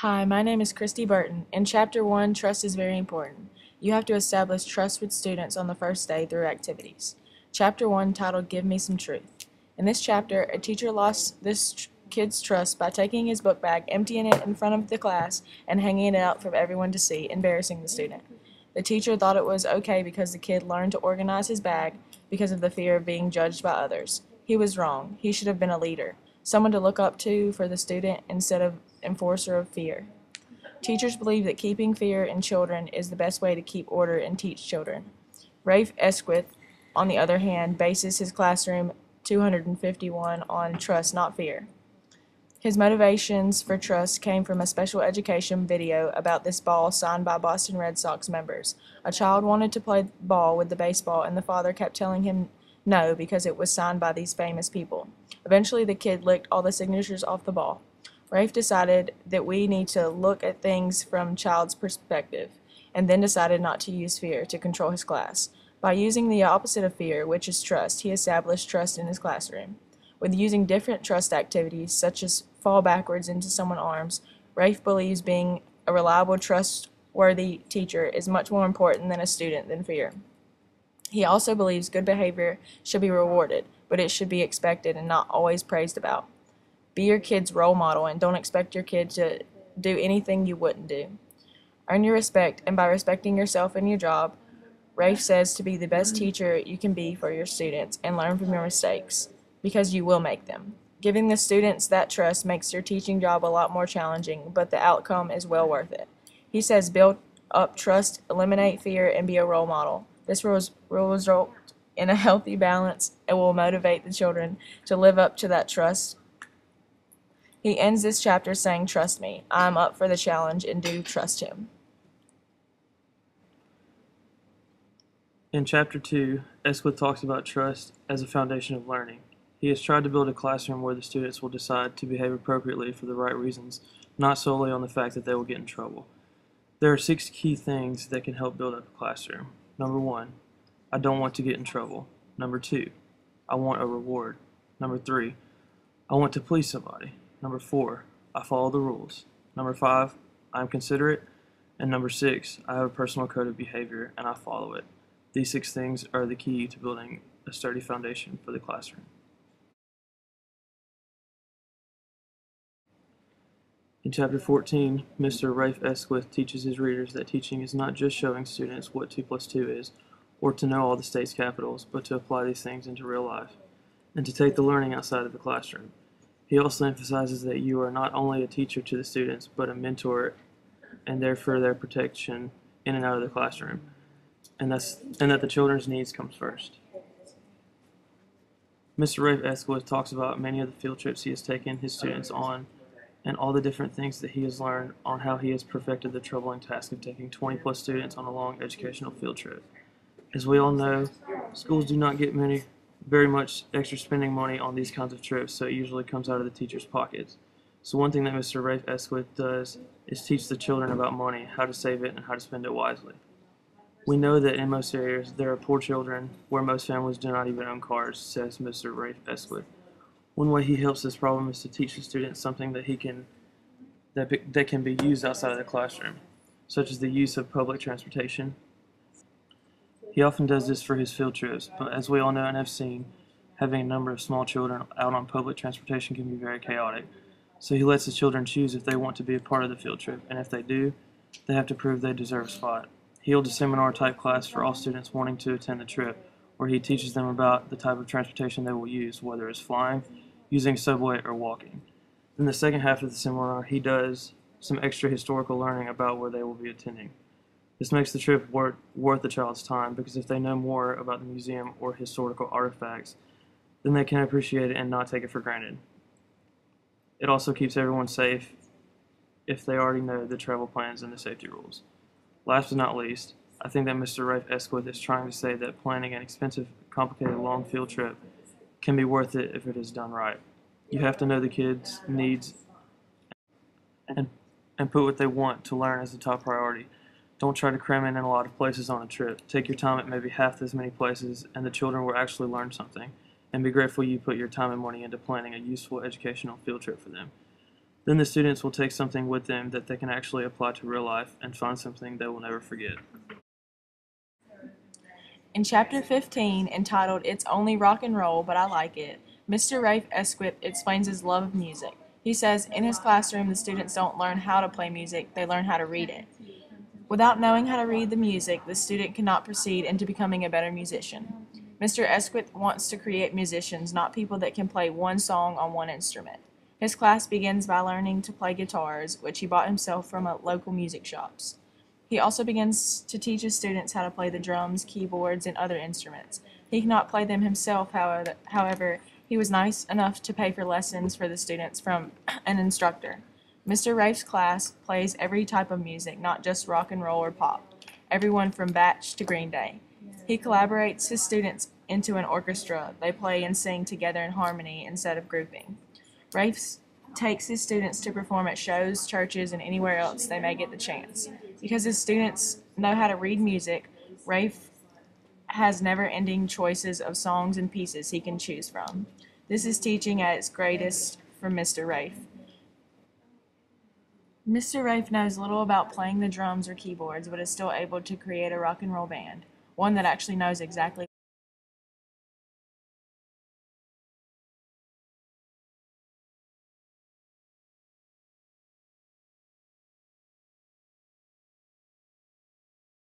Hi, my name is Christy Burton. In Chapter 1, trust is very important. You have to establish trust with students on the first day through activities. Chapter 1, titled Give Me Some Truth. In this chapter, a teacher lost this kid's trust by taking his book bag, emptying it in front of the class, and hanging it out for everyone to see, embarrassing the student. The teacher thought it was okay because the kid learned to organize his bag because of the fear of being judged by others. He was wrong. He should have been a leader, someone to look up to for the student instead of enforcer of fear. Teachers believe that keeping fear in children is the best way to keep order and teach children. Rafe Esquith, on the other hand, bases his classroom 251 on trust, not fear. His motivations for trust came from a special education video about this ball signed by Boston Red Sox members. A child wanted to play ball with the baseball, and the father kept telling him no because it was signed by these famous people. Eventually, the kid licked all the signatures off the ball. Rafe decided that we need to look at things from child's perspective, and then decided not to use fear to control his class. By using the opposite of fear, which is trust, he established trust in his classroom. With using different trust activities, such as fall backwards into someone's arms, Rafe believes being a reliable, trustworthy teacher is much more important than a student than fear. He also believes good behavior should be rewarded, but it should be expected and not always praised about. Be your kid's role model and don't expect your kid to do anything you wouldn't do. Earn your respect, and by respecting yourself and your job, Rafe says to be the best teacher you can be for your students and learn from your mistakes, because you will make them. Giving the students that trust makes your teaching job a lot more challenging, but the outcome is well worth it. He says build up trust, eliminate fear, and be a role model. This will result in a healthy balance and will motivate the children to live up to that trust. He ends this chapter saying, "Trust me, I am up for the challenge and do trust him." In Chapter 2, Esquith talks about trust as a foundation of learning. He has tried to build a classroom where the students will decide to behave appropriately for the right reasons, not solely on the fact that they will get in trouble. There are 6 key things that can help build up a classroom. Number 1, I don't want to get in trouble. Number 2, I want a reward. Number 3, I want to please somebody. Number 4, I follow the rules. Number 5, I am considerate. And number 6, I have a personal code of behavior and I follow it. These 6 things are the key to building a sturdy foundation for the classroom. In Chapter 14, Mr. Rafe Esquith teaches his readers that teaching is not just showing students what 2 plus 2 is, or to know all the state's capitals, but to apply these things into real life, and to take the learning outside of the classroom. He also emphasizes that you are not only a teacher to the students, but a mentor, and therefore their protection in and out of the classroom, and that the children's needs comes first. Mr. Rafe Esquith talks about many of the field trips he has taken his students on, and all the different things that he has learned on how he has perfected the troubling task of taking 20 plus students on a long educational field trip. As we all know, schools do not get very much extra spending money on these kinds of trips, so it usually comes out of the teachers' pockets. So one thing that Mr. Rafe Esquith does is teach the children about money, how to save it, and how to spend it wisely. We know that in most areas there are poor children where most families do not even own cars, says Mr. Rafe Esquith. One way he helps this problem is to teach the students something that can be used outside of the classroom, such as the use of public transportation. He often does this for his field trips, but as we all know and have seen, having a number of small children out on public transportation can be very chaotic. So he lets the children choose if they want to be a part of the field trip, and if they do, they have to prove they deserve a spot. He holds a seminar-type class for all students wanting to attend the trip, where he teaches them about the type of transportation they will use, whether it's flying, using subway, or walking. In the second half of the seminar, he does some extra historical learning about where they will be attending. This makes the trip worth the child's time, because if they know more about the museum or historical artifacts, then they can appreciate it and not take it for granted. It also keeps everyone safe if they already know the travel plans and the safety rules. Last but not least, I think that Mr. Rafe Esquith is trying to say that planning an expensive, complicated, long field trip can be worth it if it is done right. You have to know the kids' needs and put what they want to learn as the top priority. Don't try to cram in a lot of places on a trip. Take your time at maybe half as many places, and the children will actually learn something. And be grateful you put your time and money into planning a useful educational field trip for them. Then the students will take something with them that they can actually apply to real life and find something they will never forget. In Chapter 15, entitled It's Only Rock and Roll, But I Like It, Mr. Rafe Esquip explains his love of music. He says, in his classroom, the students don't learn how to play music, they learn how to read it. Without knowing how to read the music, the student cannot proceed into becoming a better musician. Mr. Esquith wants to create musicians, not people that can play one song on one instrument. His class begins by learning to play guitars, which he bought himself from local music shops. He also begins to teach his students how to play the drums, keyboards, and other instruments. He cannot play them himself, however, he was nice enough to pay for lessons for the students from an instructor. Mr. Rafe's class plays every type of music, not just rock and roll or pop, everyone from Bach to Green Day. He collaborates his students into an orchestra. They play and sing together in harmony instead of grouping. Rafe takes his students to perform at shows, churches, and anywhere else they may get the chance. Because his students know how to read music, Rafe has never-ending choices of songs and pieces he can choose from. This is teaching at its greatest from Mr. Rafe. Mr. Rafe knows little about playing the drums or keyboards, but is still able to create a rock and roll band, one that actually knows exactly